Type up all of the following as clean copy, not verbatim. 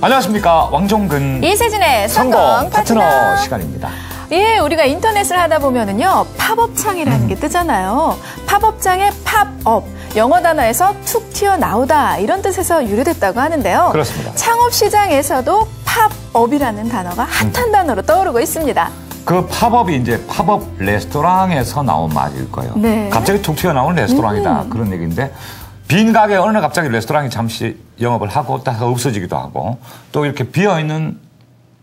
안녕하십니까. 왕종근 이세진의 성공 파트너 시간입니다. 예, 우리가 인터넷을 하다 보면은요, 팝업창이라는 게 뜨잖아요. 팝업창의 팝업, 영어 단어에서 툭 튀어나오다 이런 뜻에서 유래됐다고 하는데요. 그렇습니다. 창업 시장에서도 팝업이라는 단어가 핫한 단어로 떠오르고 있습니다. 그 팝업이 이제 팝업 레스토랑에서 나온 말일 거예요. 네. 갑자기 툭 튀어나온 레스토랑이다. 그런 얘기인데 빈 가게 어느 날 갑자기 레스토랑이 잠시 영업을 하고 딱 없어지기도 하고 또 이렇게 비어있는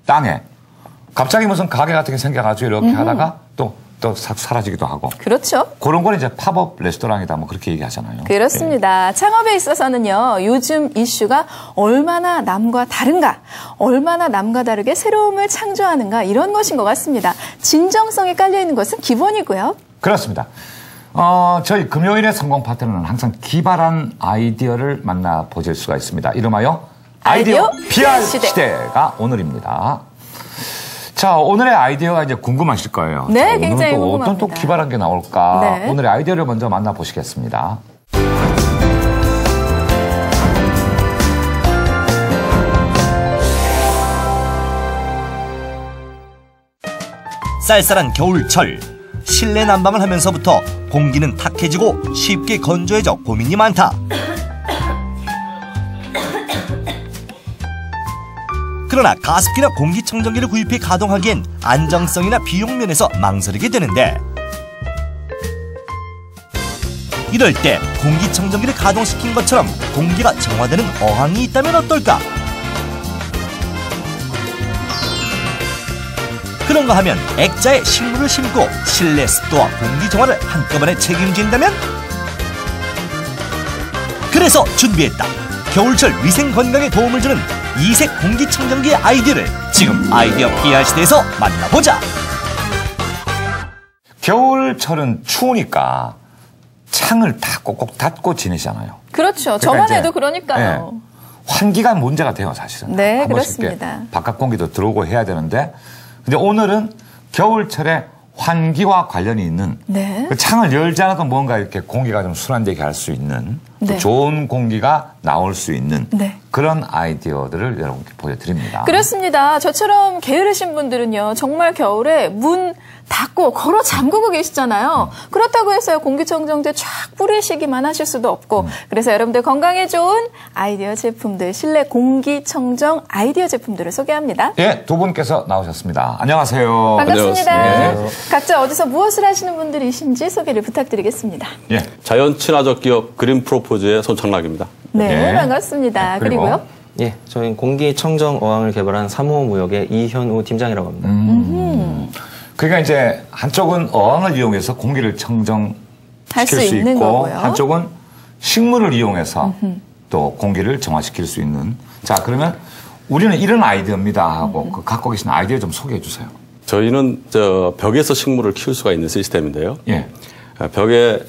땅에 갑자기 무슨 가게 같은 게 생겨가지고 이렇게 하다가 또 싹 사라지기도 하고. 그렇죠. 그런 걸 이제 팝업 레스토랑이다 뭐 그렇게 얘기하잖아요. 그렇습니다. 창업에 있어서는요, 요즘 이슈가 얼마나 남과 다른가, 얼마나 남과 다르게 새로움을 창조하는가 이런 것인 것 같습니다. 진정성이 깔려있는 것은 기본이고요. 그렇습니다. 저희 금요일의 성공 파트너는 항상 기발한 아이디어를 만나보실 수가 있습니다. 이름하여 아이디어 PR 시대가 오늘입니다. 자, 오늘의 아이디어가 이제 궁금하실 거예요. 네, 자, 굉장히 오늘은 궁금합니다. 어떤 또 기발한 게 나올까? 네. 오늘의 아이디어를 먼저 만나보시겠습니다. 쌀쌀한 겨울철, 실내 난방을 하면서부터 공기는 탁해지고 쉽게 건조해져 고민이 많다. 그러나 가습기나 공기청정기를 구입해 가동하기엔 안정성이나 비용 면에서 망설이게 되는데, 이럴 때 공기청정기를 가동시킨 것처럼 공기가 정화되는 어항이 있다면 어떨까? 그런가 하면 액자에 식물을 심고 실내 습도와 공기 정화를 한꺼번에 책임진다면? 그래서 준비했다. 겨울철 위생 건강에 도움을 주는 이색 공기청정기의 아이디어를 지금 아이디어 PR 시대에서 만나보자. 겨울철은 추우니까 창을 다 꼭꼭 닫고 지내잖아요. 그렇죠. 그러니까 저만 이제, 해도 그러니까요. 네, 환기가 문제가 돼요, 사실은. 네, 한 번씩 그렇습니다. 이렇게 바깥 공기도 들어오고 해야 되는데, 근데 오늘은 겨울철에 환기와 관련이 있는 네. 그 창을 열지 않아도 뭔가 이렇게 공기가 좀 순환되게 할 수 있는 또 네. 좋은 공기가 나올 수 있는 네. 그런 아이디어들을 여러분께 보여드립니다. 그렇습니다. 저처럼 게으르신 분들은요, 정말 겨울에 문 닫고 걸어 잠그고 계시잖아요. 그렇다고 해서 공기청정기에 쫙 뿌리시기만 하실 수도 없고, 그래서 여러분들 건강에 좋은 아이디어 제품들, 실내 공기청정 아이디어 제품들을 소개합니다. 예, 두 분께서 나오셨습니다. 안녕하세요. 반갑습니다. 안녕하세요. 각자 어디서 무엇을 하시는 분들이신지 소개를 부탁드리겠습니다. 예. 자연 친화적 기업 그린 프로포즈의 손창락입니다. 네, 예. 반갑습니다. 그리고 그리고요. 예, 저희는 공기청정 어항을 개발한 3호 무역의 이현우 팀장이라고 합니다. 그러니까 이제 한쪽은 어항을 이용해서 공기를 청정시킬 할 수 수 있는 있고 거고요. 한쪽은 식물을 이용해서 또 공기를 정화시킬 수 있는. 자, 그러면 우리는 이런 아이디어입니다 하고 그 갖고 계신 아이디어 좀 소개해 주세요. 저희는 벽에서 식물을 키울 수가 있는 시스템인데요. 예. 벽에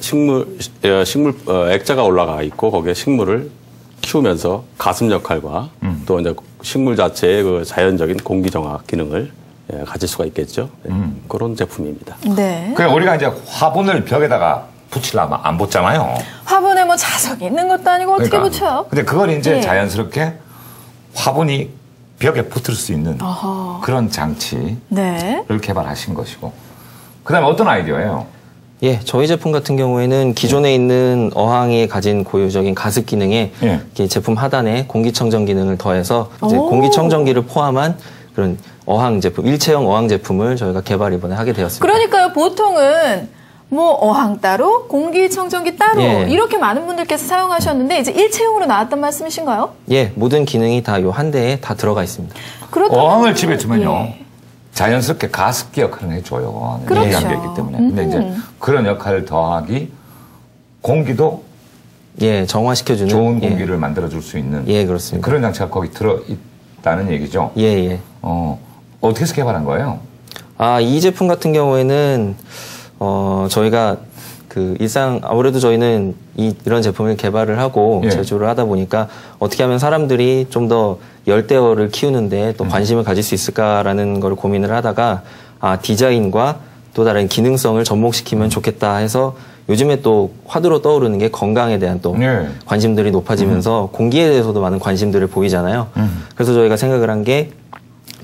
액자가 올라가 있고 거기에 식물을 키우면서 가습 역할과 또 이제 식물 자체의 그 자연적인 공기 정화 기능을 가질 수가 있겠죠. 네. 그런 제품입니다. 네. 그러니까 우리가 이제 화분을 벽에다가 붙이려면 안 붙잖아요. 화분에 뭐 자석이 있는 것도 아니고 어떻게 그러니까. 붙여요? 근데 그걸 이제 예. 자연스럽게 화분이 벽에 붙을 수 있는 어허. 그런 장치를 네. 개발하신 것이고. 그다음에 어떤 아이디어예요? 예, 저희 제품 같은 경우에는 기존에 있는 어항이 가진 고유적인 가습 기능에 예. 이 제품 하단에 공기청정 기능을 더해서 이제 오. 공기청정기를 포함한 그런 어항 제품, 일체형 어항 제품을 저희가 개발 이번에 하게 되었습니다. 그러니까요, 보통은 뭐 어항 따로, 공기청정기 따로 예. 이렇게 많은 분들께서 사용하셨는데 이제 일체형으로 나왔단 말씀이신가요? 예, 모든 기능이 다 요 한 대에 다 들어가 있습니다. 그렇다면 어항을 집에 두면요. 예. 자연스럽게 가습기 역할을 해줘요. 그렇죠. 내장되기 때문에. 근데 이제 그런 역할을 더하기 공기도 예, 정화시켜주는 좋은 예. 공기를 만들어줄 수 있는 예, 그렇습니다. 그런 장치가 거기 들어있다는 얘기죠. 예, 예. 어떻게 해서 개발한 거예요? 이 제품 같은 경우에는 저희가 그 아무래도 저희는 이런 제품을 개발을 하고 예. 제조를 하다 보니까 어떻게 하면 사람들이 좀 더 열대어를 키우는데 또 관심을 가질 수 있을까라는 걸 고민을 하다가 디자인과 또 다른 기능성을 접목시키면 좋겠다 해서 요즘에 또 화두로 떠오르는 게 건강에 대한 또 관심들이 높아지면서 공기에 대해서도 많은 관심들을 보이잖아요. 그래서 저희가 생각을 한 게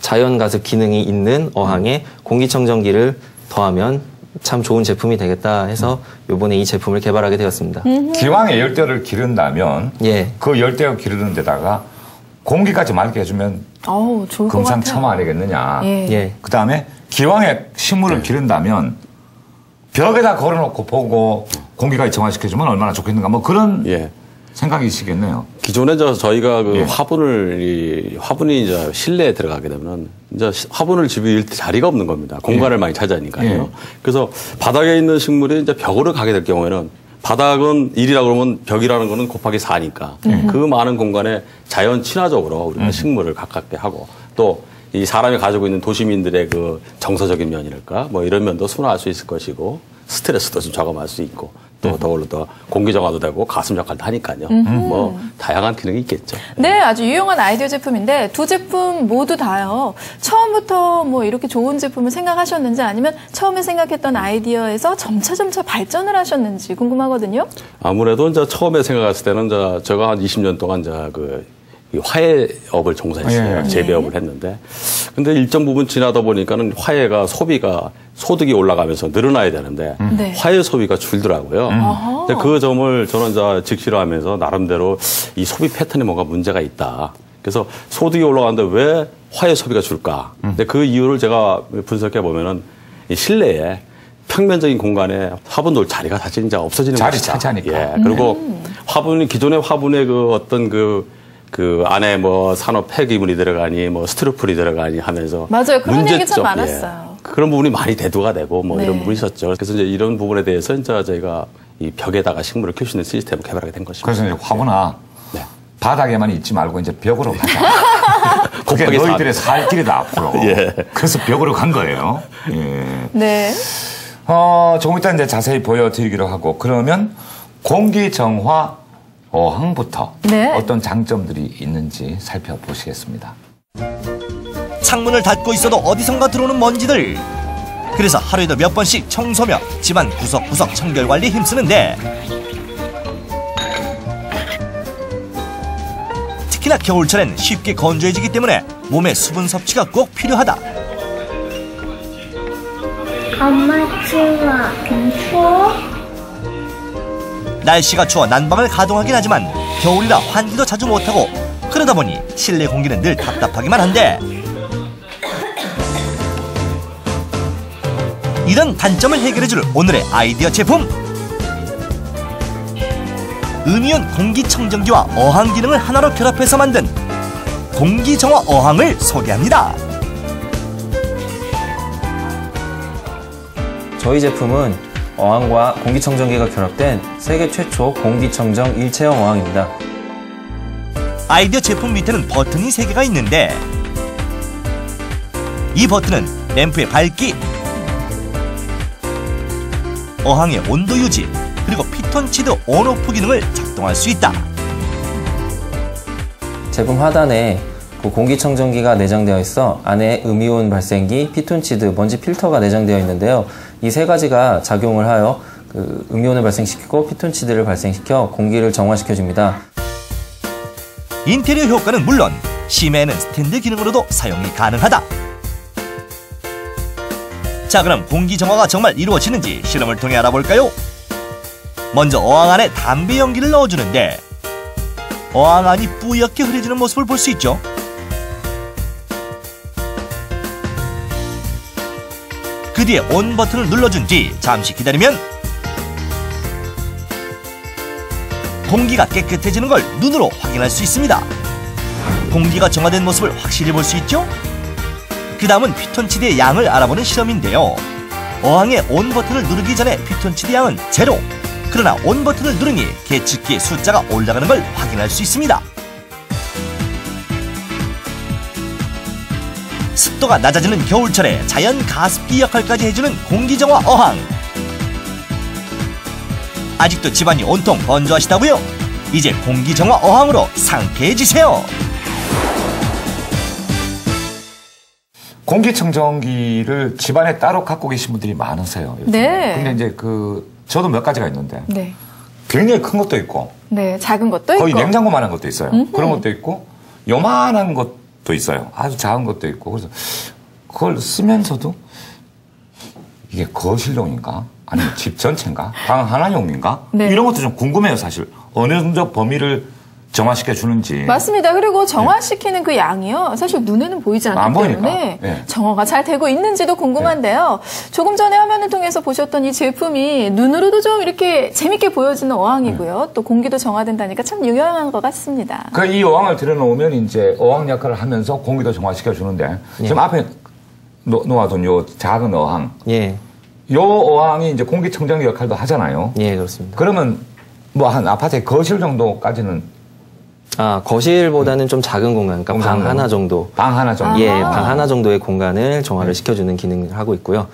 자연 가습 기능이 있는 어항에 공기청정기를 더하면 참 좋은 제품이 되겠다 해서 요번에 이 제품을 개발하게 되었습니다. 기왕에 열대어를 기른다면 예. 그 열대어 기르는 데다가 공기까지 맑게 해주면 좋을 것 같아요. 금상첨화 아니겠느냐. 예. 그다음에 기왕에 식물을 기른다면 벽에다 걸어놓고 보고 공기까지 정화시켜주면 얼마나 좋겠는가 뭐 그런 생각이시겠네요. 기존에 저희가 그 화분이 이제 실내에 들어가게 되면 이제 화분을 집일 자리가 없는 겁니다. 공간을 많이 차지하니까요. 그래서 바닥에 있는 식물이 이제 벽으로 가게 될 경우에는 바닥은 1이라 그러면 벽이라는 거는 곱하기 4니까 그 많은 공간에 자연 친화적으로 우리가 식물을 가깝게 하고 또 이 사람이 가지고 있는 도시민들의 그 정서적인 면이랄까 뭐 이런 면도 순화할 수 있을 것이고 스트레스도 좀 저감할 수 있고 또 더불어 더 공기 정화도 되고 가슴 역할도 하니까요. 뭐 다양한 기능이 있겠죠. 네, 아주 유용한 아이디어 제품인데 두 제품 모두 다요. 처음부터 뭐 이렇게 좋은 제품을 생각하셨는지 아니면 처음에 생각했던 아이디어에서 점차 발전을 하셨는지 궁금하거든요. 아무래도 이제 처음에 생각했을 때는 제가 한 20년 동안 이 화해업을 종사했어요. 재배업을 했는데. 근데 일정 부분 지나다 보니까는 화해가 소득이 올라가면서 늘어나야 되는데 화해 소비가 줄더라고요. 근데 그 점을 저는 이제 직시를 하면서 나름대로 이 소비 패턴에 뭔가 문제가 있다. 그래서 소득이 올라가는데 왜 화해 소비가 줄까? 근데 그 이유를 제가 분석해 보면은 이 실내에 평면적인 공간에 화분 놓을 자리가 사실 이제 없어지는 자리 것이다. 차지하니까. 그리고 기존의 화분의 그 어떤 그 안에 뭐 산업 폐기물이 들어가니 뭐 스티로폴이 들어가니 하면서 맞아요. 그런 얘기 참 많았어요. 그런 부분이 많이 대두가 되고 뭐 이런 부분이 있었죠. 그래서 이제 이런 부분에 대해서 이제 저희가 이 벽에다가 식물을 키울 수 있는 시스템을 개발하게 된 것입니다. 그래서 이제 화분아 바닥에만 있지 말고 이제 벽으로 가자. 그게 너희들의 살 길이다 앞으로. 그래서 벽으로 간 거예요. 네. 조금 이따 이제 자세히 보여드리기로 하고 그러면 공기 정화 어항부터 어떤 장점들이 있는지 살펴보시겠습니다. 창문을 닫고 있어도 어디선가 들어오는 먼지들. 그래서 하루에도 몇 번씩 청소며 집안 구석구석 청결관리에 힘쓰는데 특히나 겨울철엔 쉽게 건조해지기 때문에 몸에 수분 섭취가 꼭 필요하다. 엄마 추워. 추워? 날씨가 추워 난방을 가동하긴 하지만 겨울이라 환기도 자주 못하고 그러다 보니 실내 공기는 늘 답답하기만 한데 이런 단점을 해결해줄 오늘의 아이디어 제품 음이온 공기청정기와 어항 기능을 하나로 결합해서 만든 공기정화 어항을 소개합니다. 저희 제품은 어항과 공기청정기가 결합된 세계 최초 공기청정 일체형 어항입니다. 아이디어 제품 밑에는 버튼이 3개가 있는데 이 버튼은 램프의 밝기, 어항의 온도 유지, 그리고 피톤치드 온오프 기능을 작동할 수 있다. 제품 하단에 공기청정기가 내장되어 있어 안에 음이온 발생기, 피톤치드, 먼지 필터가 내장되어 있는데요. 이 3가지가 작용을 하여 음이온을 발생시키고 피톤치드를 발생시켜 공기를 정화시켜줍니다. 인테리어 효과는 물론 심해에는 스탠드 기능으로도 사용이 가능하다. 자, 그럼 공기 정화가 정말 이루어지는지 실험을 통해 알아볼까요? 먼저 어항 안에 담배 연기를 넣어주는데 어항 안이 뿌옇게 흐려지는 모습을 볼 수 있죠. 그 뒤에 온 버튼을 눌러준 뒤 잠시 기다리면 공기가 깨끗해지는 걸 눈으로 확인할 수 있습니다. 공기가 정화된 모습을 확실히 볼 수 있죠? 그 다음은 피톤치드의 양을 알아보는 실험인데요. 어항의 온 버튼을 누르기 전에 피톤치드 양은 0. 그러나 온 버튼을 누르니 계측기의 숫자가 올라가는 걸 확인할 수 있습니다. 습도가 낮아지는 겨울철에 자연 가습기 역할까지 해주는 공기정화 어항. 아직도 집안이 온통 건조하시다고요? 이제 공기정화 어항으로 상쾌해지세요. 공기청정기를 집안에 따로 갖고 계신 분들이 많으세요. 요즘. 네. 근데 이제 저도 몇 가지가 있는데 네. 굉장히 큰 것도 있고 네, 작은 것도 거의 있고. 냉장고만한 것도 있어요. 그런 것도 있고 요만한 것도 있어요. 아주 작은 것도 있고 그래서 그걸 쓰면서도 이게 거실용인가? 아니면 집 전체인가? 방 하나용인가? 네. 이런 것도 좀 궁금해요, 사실. 어느 정도 범위를 정화시켜 주는지. 맞습니다. 그리고 정화시키는 그 양이요. 사실 눈에는 보이지 않기 안 보이니까. 때문에 네. 정화가 잘 되고 있는지도 궁금한데요. 조금 전에 화면을 통해서 보셨던 이 제품이 눈으로도 좀 이렇게 재밌게 보여지는 어항이고요. 또 공기도 정화된다니까 참 유용한 것 같습니다. 그 이 어항을 들여놓으면 이제 어항 역할을 하면서 공기도 정화시켜 주는데 지금 앞에 놓아둔 요 작은 어항. 예. 요 어항이 이제 공기청정기 역할도 하잖아요. 예, 그렇습니다. 그러면 뭐 한 아파트의 거실 정도까지는 아, 거실보다는 좀 작은 공간, 그러니까 방 공간으로? 하나 정도. 방 하나 정도. 예, 방 하나 정도의 공간을 정화를 시켜주는 기능을 하고 있고요.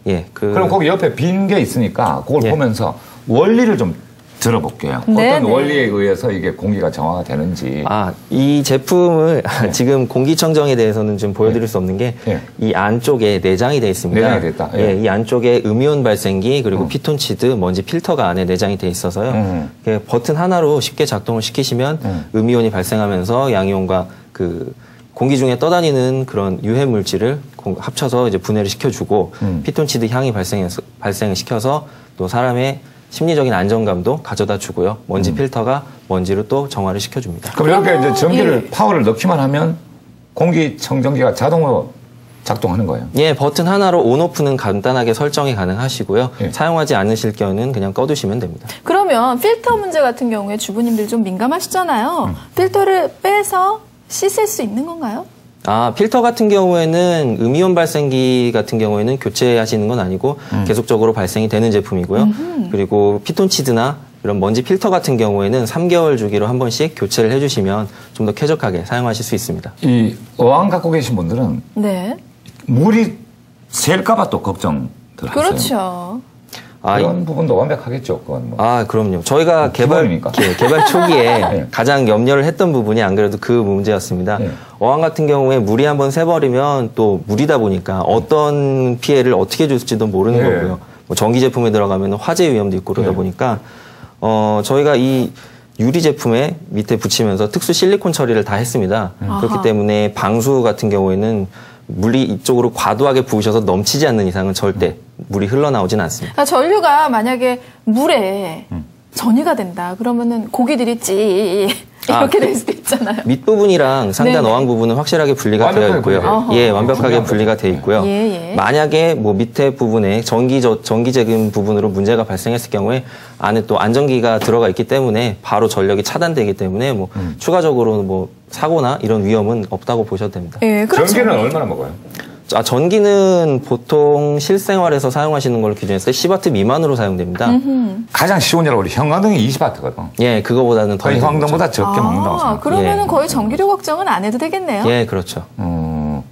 예, 그럼 거기 옆에 빈 게 있으니까 그걸 예. 보면서 원리를 좀 들어볼게요. 네, 어떤 네. 원리에 의해서 이게 공기가 정화가 되는지. 아, 이 제품을 지금 공기청정에 대해서는 좀 보여드릴 수 없는 게 이 예. 안쪽에 내장이 되어 있습니다. 내장이 돼 있다. 예. 예, 이 안쪽에 음이온 발생기 그리고 피톤치드, 먼지 필터가 안에 내장이 되어 있어서요. 이렇게 버튼 하나로 쉽게 작동을 시키시면 음이온이 발생하면서 양이온과 그 공기 중에 떠다니는 그런 유해 물질을 합쳐서 이제 분해를 시켜주고 피톤치드 향이 발생을 시켜서 또 사람의 심리적인 안정감도 가져다 주고요. 먼지 필터가 먼지를 또 정화를 시켜줍니다. 그럼 이렇게 이제 전기를, 예. 파워를 넣기만 하면 공기청정기가 자동으로 작동하는 거예요. 예, 버튼 하나로 온오프는 간단하게 설정이 가능하시고요. 예. 사용하지 않으실 경우는 그냥 꺼두시면 됩니다. 그러면 필터 문제 같은 경우에 주부님들 좀 민감하시잖아요. 필터를 빼서 씻을 수 있는 건가요? 아, 필터 같은 경우에는 음이온 발생기 같은 경우에는 교체하시는 건 아니고 계속적으로 발생이 되는 제품이고요. 그리고 피톤치드나 이런 먼지 필터 같은 경우에는 3개월 주기로 한 번씩 교체를 해주시면 좀 더 쾌적하게 사용하실 수 있습니다. 이 어항 갖고 계신 분들은 네. 물이 셀까봐 또 걱정들 하세요. 그렇죠. 그런 부분도 완벽하겠죠. 그건 뭐. 아, 그럼요. 저희가 기본이니까. 개발 초기에 네. 가장 염려를 했던 부분이 안 그래도 그 문제였습니다. 네. 어항 같은 경우에 물이 한번 새버리면 또 물이다 보니까 어떤 피해를 어떻게 줄지도 모르는 네. 거고요. 뭐 전기 제품에 들어가면 화재 위험도 있고 그러다 네. 보니까 저희가 이 유리 제품에 밑에 붙이면서 특수 실리콘 처리를 다 했습니다. 그렇기 아하. 때문에 방수 같은 경우에는 물이 이쪽으로 과도하게 부으셔서 넘치지 않는 이상은 절대 물이 흘러나오진 않습니다. 그러니까 전류가 만약에 물에 전이가 된다. 그러면은 고기들이 찌 이렇게 될 수도 있잖아요. 밑부분이랑 상단 네네. 어항 부분은 확실하게 분리가 완벽하게 되어 있고요. 분리돼요. 예, 어허. 완벽하게 중요한 분리가 거죠. 되어 있고요. 예, 예. 만약에 뭐 밑에 부분에 전기제금 부분으로 문제가 발생했을 경우에 안에 또 안전기가 들어가 있기 때문에 바로 전력이 차단되기 때문에 뭐 추가적으로 뭐 사고나 이런 위험은 없다고 보셔도 됩니다. 예, 그렇죠. 전기는 얼마나 먹어요? 전기는 보통 실생활에서 사용하시는 걸 기준했을 때 10W 미만으로 사용됩니다. 가장 쉬운 예로 우리 형광등이 20W거든. 예, 그거보다는 더 거의 되는 형광등보다 적게 먹는다고 생각해요. 그러면은 예. 거의 전기료 걱정은 안 해도 되겠네요. 예, 그렇죠.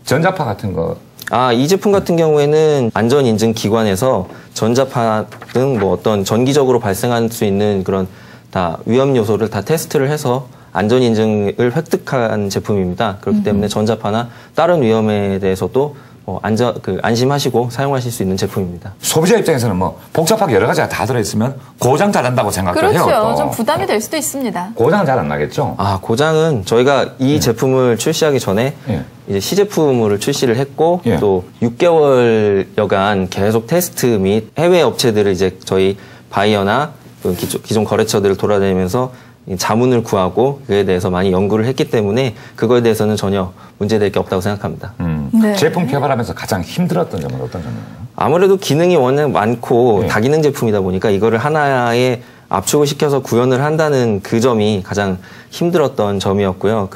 전자파 같은 거. 아, 이 제품 같은 경우에는 안전인증 기관에서 전자파 등 뭐 어떤 전기적으로 발생할 수 있는 그런 다 위험 요소를 다 테스트를 해서 안전인증을 획득한 제품입니다. 그렇기 때문에 전자파나 다른 위험에 대해서도 안심하시고 사용하실 수 있는 제품입니다. 소비자 입장에서는 뭐 복잡하게 여러 가지가 다 들어있으면 고장 잘 난다고 생각을 해요. 그렇죠. 또. 좀 부담이 될 수도 있습니다. 고장 잘 안 나겠죠? 아, 고장은 저희가 이 제품을 출시하기 전에 예. 이제 시제품으로 출시를 했고 예. 또 6개월여간 계속 테스트 및 해외 업체들을 이제 저희 바이어나 또 기존 거래처들을 돌아다니면서 자문을 구하고 그에 대해서 많이 연구를 했기 때문에 그거에 대해서는 전혀 문제될 게 없다고 생각합니다. 네. 제품 개발하면서 가장 힘들었던 점은 어떤 점이에요? 아무래도 기능이 워낙 많고 네. 다기능 제품이다 보니까 이거를 하나에 압축을 시켜서 구현을 한다는 그 점이 가장 힘들었던 점이었고요.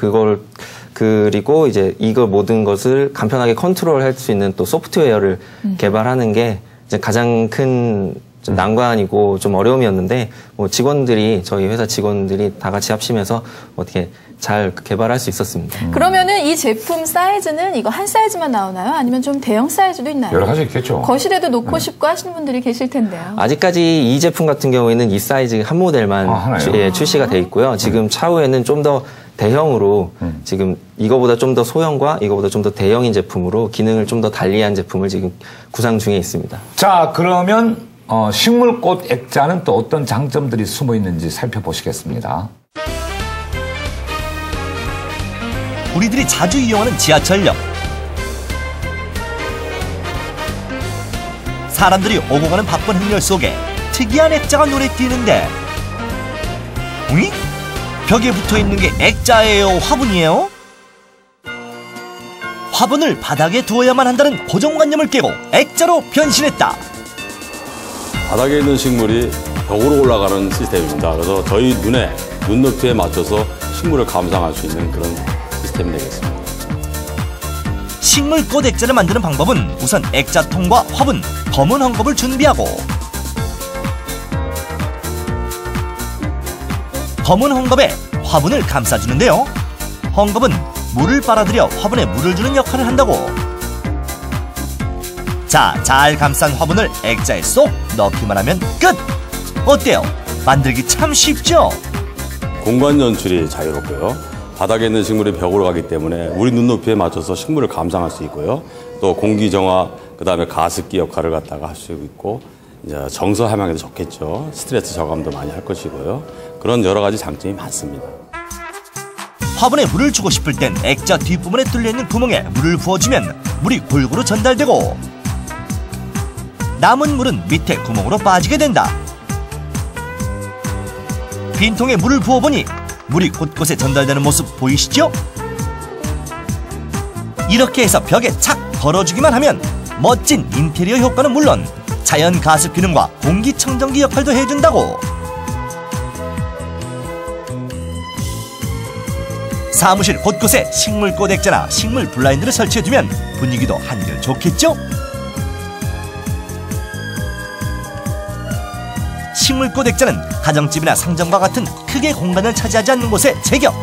그리고 이제 이거 모든 것을 간편하게 컨트롤할 수 있는 또 소프트웨어를 개발하는 게 이제 가장 큰 좀 난관이고 좀 어려움이었는데 뭐 저희 회사 직원들이 다 같이 합심해서 어떻게 잘 개발할 수 있었습니다. 그러면은 이 제품 사이즈는 이거 한 사이즈만 나오나요? 아니면 좀 대형 사이즈도 있나요? 여러 가지 있겠죠. 거실에도 놓고 싶고 하시는 분들이 계실 텐데요. 아직까지 이 제품 같은 경우에는 이 사이즈 한 모델만 하나요? 출시가 돼 있고요. 지금 차후에는 좀 더 대형으로 지금 이거보다 좀 더 소형과 이거보다 좀 더 대형인 제품으로 기능을 좀 더 달리한 제품을 지금 구상 중에 있습니다. 자, 그러면 식물꽃 액자는 또 어떤 장점들이 숨어 있는지 살펴보시겠습니다. 우리들이 자주 이용하는 지하철역. 사람들이 오고 가는 바쁜 행렬 속에 특이한 액자가 눈에 띄는데, 응? 벽에 붙어있는 게 액자예요? 화분이에요? 화분을 바닥에 두어야만 한다는 고정관념을 깨고 액자로 변신했다. 바닥에 있는 식물이 벽으로 올라가는 시스템입니다. 그래서 저희 눈높이에 맞춰서 식물을 감상할 수 있는 그런 시스템이 되겠습니다. 식물꽃 액자를 만드는 방법은 우선 액자통과 화분, 검은 헝겊을 준비하고, 검은 헝겊에 화분을 감싸주는데요. 헝겊은 물을 빨아들여 화분에 물을 주는 역할을 한다고. 자, 잘 감싼 화분을 액자에 쏙 넣기만 하면 끝! 어때요? 만들기 참 쉽죠? 공간 연출이 자유롭고요. 바닥에 있는 식물이 벽으로 가기 때문에 우리 눈높이에 맞춰서 식물을 감상할 수 있고요. 또 공기 정화, 그다음에 가습기 역할을 갖다가 할 수 있고, 이제 정서 함양에도 좋겠죠. 스트레스 저감도 많이 할 것이고요. 그런 여러 가지 장점이 많습니다. 화분에 물을 주고 싶을 땐 액자 뒷부분에 뚫려있는 구멍에 물을 부어주면 물이 골고루 전달되고, 남은 물은 밑에 구멍으로 빠지게 된다. 빈통에 물을 부어보니 물이 곳곳에 전달되는 모습 보이시죠? 이렇게 해서 벽에 착 걸어주기만 하면 멋진 인테리어 효과는 물론 자연 가습 기능과 공기청정기 역할도 해준다고. 사무실 곳곳에 식물꽃 액자나 식물 블라인드를 설치해두면 분위기도 한결 좋겠죠? 식물꽃 액자는 가정집이나 상점과 같은 크게 공간을 차지하지 않는 곳에 제격!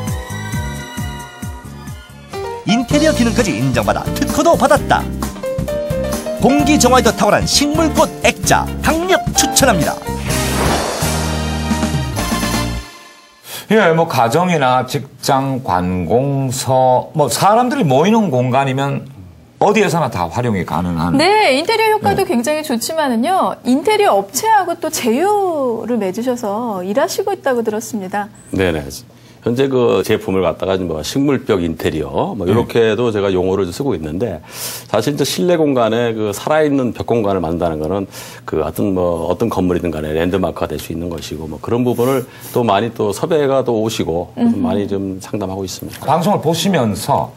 인테리어 기능까지 인정받아 특허도 받았다. 공기 정화에도 탁월한 식물꽃 액자 강력 추천합니다. 예, 뭐 가정이나 직장, 관공서, 뭐 사람들이 모이는 공간이면 어디에서나 다 활용이 가능한. 네, 인테리어 효과도 굉장히 좋지만은요, 인테리어 업체하고 또 제휴를 맺으셔서 일하시고 있다고 들었습니다. 네네. 현재 그 제품을 갖다가 뭐 식물벽 인테리어 뭐 이렇게도 제가 용어를 쓰고 있는데, 사실 이제 실내 공간에 그 살아있는 벽 공간을 만든다는 거는 그 어떤 건물이든 간에 랜드마크가 될 수 있는 것이고, 뭐 그런 부분을 또 많이 또 섭외가 또 오시고 많이 좀 상담하고 있습니다. 방송을 보시면서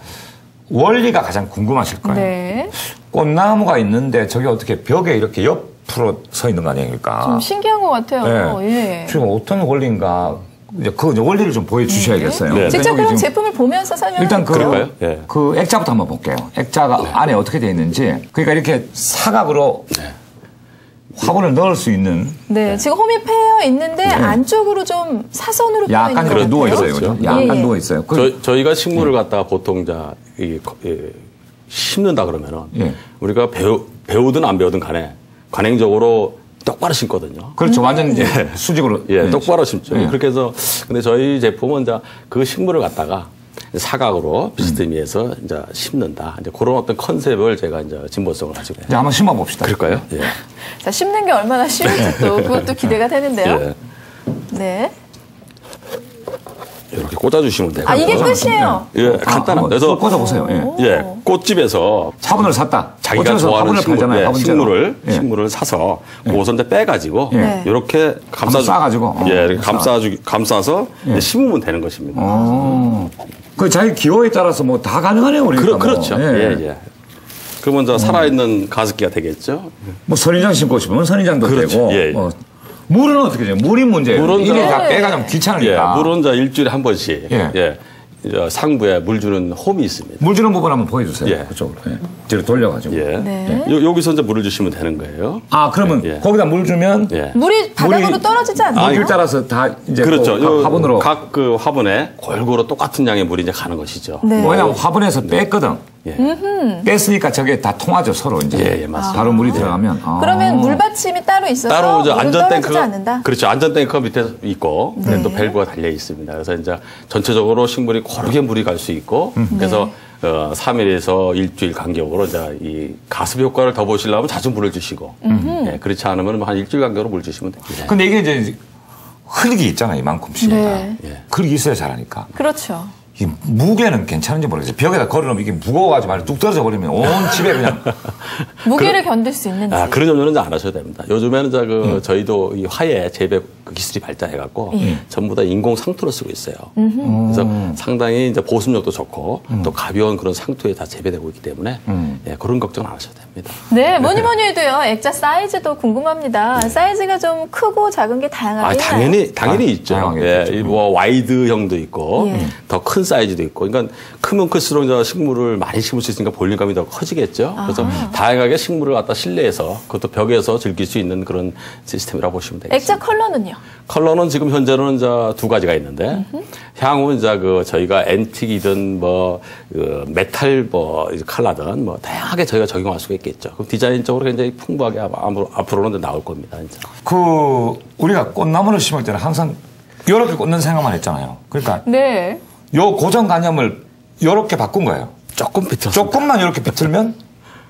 원리가 가장 궁금하실 거예요. 네. 꽃나무가 있는데 저게 어떻게 벽에 이렇게 옆으로 서 있는 거 아닙니까? 좀 신기한 것 같아요. 네. 예. 지금 어떤 원리인가, 이제 그 원리를 좀 보여주셔야겠어요. 네. 직접 그럼 제품을 보면서 설명해 일단 그럴까요? 예. 그 액자부터 한번 볼게요. 액자가 안에 어떻게 되어 있는지. 그러니까 이렇게 사각으로 화분을 넣을 수 있는. 네, 지금 홈이 패여 있는데 안쪽으로 좀 사선으로 패여 있는 약간 것 이렇게 누워 같아요. 있어요. 그죠? 그렇죠. 약간 예. 누워 있어요. 저희가 식물을 갖다가 보통 심는다 그러면은 우리가 배우든 안 배우든 간에 관행적으로 똑바로 심거든요. 그렇죠. 완전 이제 수직으로. 똑바로 심죠. 그렇게 해서 근데 저희 제품은 이제 그 식물을 갖다가 사각으로 비스듬히해서 이제 심는다. 이제 그런 어떤 컨셉을 제가 이제 진보성을 가지고. 이제 한번 심어 봅시다. 그럴까요? 예. 자, 심는 게 얼마나 쉬울지 또 그것도 기대가 되는데요. 예. 네. 이렇게 꽂아주시면 돼요. 아, 이게 끝이에요. 예, 간단합니다. 그래서 꽂아보세요. 예, 꽃집에서 화분을 샀다. 자기가 좋아하는 식물을 사서 그것을 이제 빼가지고 이렇게 싸가지고 이렇게 감싸서 심으면 되는 것입니다. 그 자기 기호에 따라서 뭐 다 가능하네요, 우리가. 그렇죠. 예. 그러면 이제 살아있는 가습기가 되겠죠. 뭐 선인장 심고 싶으면 선인장도 그렇죠. 되고. 예. 물은 어떻게 돼요? 물이 문제예요. 물은 이게 다 빼가 좀 귀찮으니까. 물은 이제 일주일에 한 번씩 이제 상부에 물 주는 홈이 있습니다. 물 주는 부분 한번 보여주세요. 예. 그쪽으로. 뒤로 돌려가지고. 여기서 이제 물을 주시면 되는 거예요. 아, 그러면 거기다 물 주면 물이 바닥으로 떨어지지 않나요? 물길 따라서 다 이제 그렇죠. 각 화분으로. 각 그 화분에 골고루 똑같은 양의 물이 이제 가는 것이죠. 네. 왜냐면 화분에서 뺐거든. 뺐으니까 저게 다 통하죠, 서로 이제. 맞습니다. 바로 물이 들어가면. 그러면 물받침이 따로 있어서 따로 이제 물은 떨어지지 않는다. 안전탱크, 그렇죠. 안전탱크 밑에 있고, 또 밸브가 달려 있습니다. 그래서 이제 전체적으로 식물이 고르게 물이 갈 수 있고, 그래서 3일에서 일주일 간격으로 이제 이 가습 효과를 더 보시려면 자주 물을 주시고 예, 그렇지 않으면 한 일주일 간격으로 물 주시면 됩니다. 근데 이게 이제 흙이 있잖아요, 이만큼씩. 네. 흙이 있어야 자라니까. 그렇죠. 이 무게는 괜찮은지 모르겠어요. 벽에다 걸어놓으면 이게 무거워가지고 말이야 뚝 떨어져 버리면 온 집에 그냥. 무게를 견딜 수 있는지. 그런 염려는 안 하셔도 됩니다. 요즘에는 저희도 이 화해 재배 기술이 발달해갖고 전부 다 인공 상토를 쓰고 있어요. 그래서 상당히 이제 보습력도 좋고 또 가벼운 그런 상토에 다 재배되고 있기 때문에 예, 그런 걱정 안 하셔도 됩니다. 네, 뭐니 해도요. 액자 사이즈도 궁금합니다. 사이즈가 좀 크고 작은 게 다양하게 당연히 있죠. 예, 뭐 와이드형도 있고 더 큰 사이즈도 있고. 그러니까 크면 클수록 이제 식물을 많이 심을 수 있으니까 볼륨감이 더 커지겠죠. 그래서 다양하게 식물을 갖다 실내에서 그것도 벽에서 즐길 수 있는 그런 시스템이라고 보시면 되겠습니다. 액자 컬러는요? 컬러는 지금 현재로는 이제 2가지가 있는데 향후 이제 저희가 앤틱이든 메탈 컬러든 다양하게 저희가 적용할 수가 있겠죠. 그럼 디자인적으로 굉장히 풍부하게 앞으로는 나올 겁니다. 진짜. 우리가 꽃나무를 심을 때는 항상 이렇게 꽂는 생각만 했잖아요. 그러니까 네. 요 고정관념을 이렇게 바꾼 거예요. 조금 비틀었습니다. 조금만 이렇게 비틀면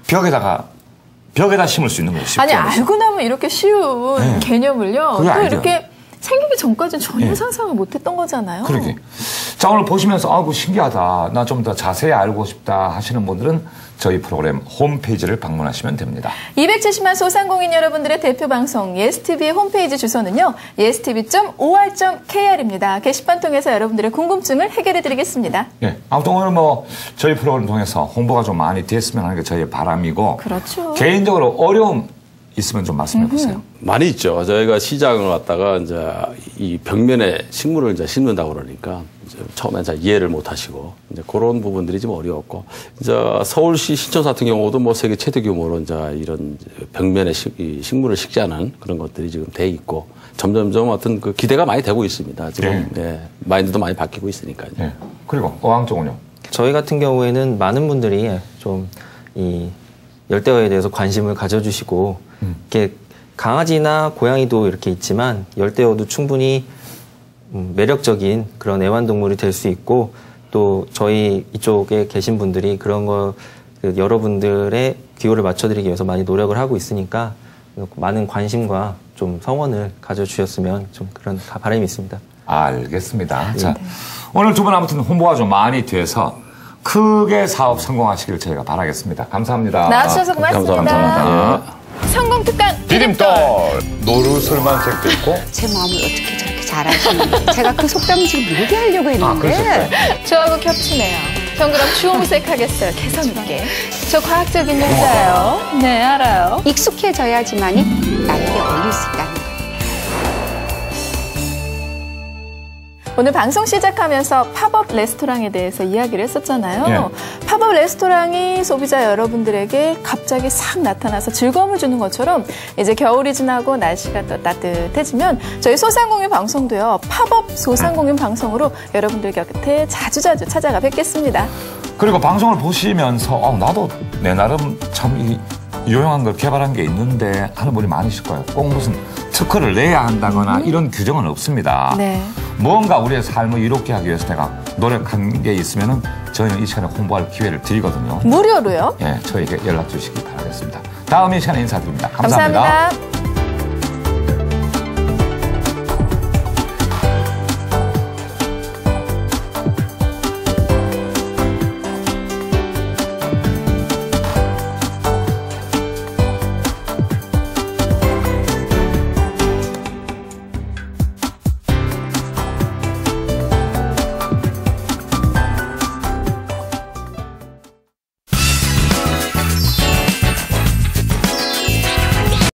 벽에다 심을 수 있는 거예요. 아니 알고 나면 이렇게 쉬운 개념을요. 또 알죠. 이렇게 생기기 전까지는 전혀 상상을 못했던 거잖아요. 그러게. 자, 오늘 보시면서 아이고 신기하다. 나 좀 더 자세히 알고 싶다 하시는 분들은 저희 프로그램 홈페이지를 방문하시면 됩니다. 270만 소상공인 여러분들의 대표 방송 예스TV의 홈페이지 주소는요. yestv.or.kr입니다. 게시판 통해서 여러분들의 궁금증을 해결해 드리겠습니다. 네, 아무튼 오늘 저희 프로그램 통해서 홍보가 좀 많이 됐으면 하는 게 저희의 바람이고 그렇죠. 개인적으로 어려움 있으면 좀 말씀해 보세요. 많이 있죠. 저희가 시장을 왔다가 이제 이 벽면에 식물을 이제 심는다고 그러니까 이제 처음에 이제 이해를 못 하시고 이제 그런 부분들이 좀 어려웠고 이제 서울시 신촌 같은 경우도 세계 최대 규모로 이제 이런 벽면에 식물을 식재하는 그런 것들이 지금 돼 있고 점점점 어떤 그 기대가 많이 되고 있습니다. 지금 마인드도 많이 바뀌고 있으니까요. 네. 그리고 어항 쪽은요? 저희 같은 경우에는 많은 분들이 좀 이 열대어에 대해서 관심을 가져주시고 이렇게 강아지나 고양이도 이렇게 있지만 열대어도 충분히 매력적인 그런 애완동물이 될 수 있고 또 저희 이쪽에 계신 분들이 그런 거 여러분들의 귀호를 맞춰드리기 위해서 많이 노력을 하고 있으니까 많은 관심과 좀 성원을 가져주셨으면 좀 그런 바람이 있습니다. 알겠습니다. 자, 오늘 두 분 아무튼 홍보가 좀 많이 돼서 크게 사업 성공하시길 저희가 바라겠습니다. 감사합니다. 나와주셔서 고맙습니다. 감사합니다. 성공특강 디딤돌 노루술만 책도 있고 제 마음을 어떻게 저렇게 잘하시는지 제가 그 속담을 지금 얘기하려고 했는데 저하고 겹치네요. 전 그럼 주홍색 하겠어요. 개성 있게. 저 과학적인 문자예요. 네, 알아요. 익숙해져야지만이 나에게 어울릴 수 있다는 거예요. 오늘 방송 시작하면서 팝업 레스토랑에 대해서 이야기를 했었잖아요. 팝업 레스토랑이 소비자 여러분들에게 갑자기 싹 나타나서 즐거움을 주는 것처럼 이제 겨울이 지나고 날씨가 또 따뜻해지면 저희 소상공인 방송도요. 팝업 소상공인 방송으로 여러분들 곁에 자주자주 찾아가 뵙겠습니다. 그리고 방송을 보시면서 나도 내 나름 참 유용한 걸 개발한 게 있는데 하는 분이 많으실 거예요. 꼭 무슨 특허를 내야 한다거나 이런 규정은 없습니다. 네. 뭔가 우리의 삶을 이롭게 하기 위해서 내가 노력한 게 있으면은 저희는 이 시간에 홍보할 기회를 드리거든요. 무료로요? 예, 저에게 연락 주시기 바라겠습니다. 다음 이 시간에 인사드립니다. 감사합니다. 감사합니다.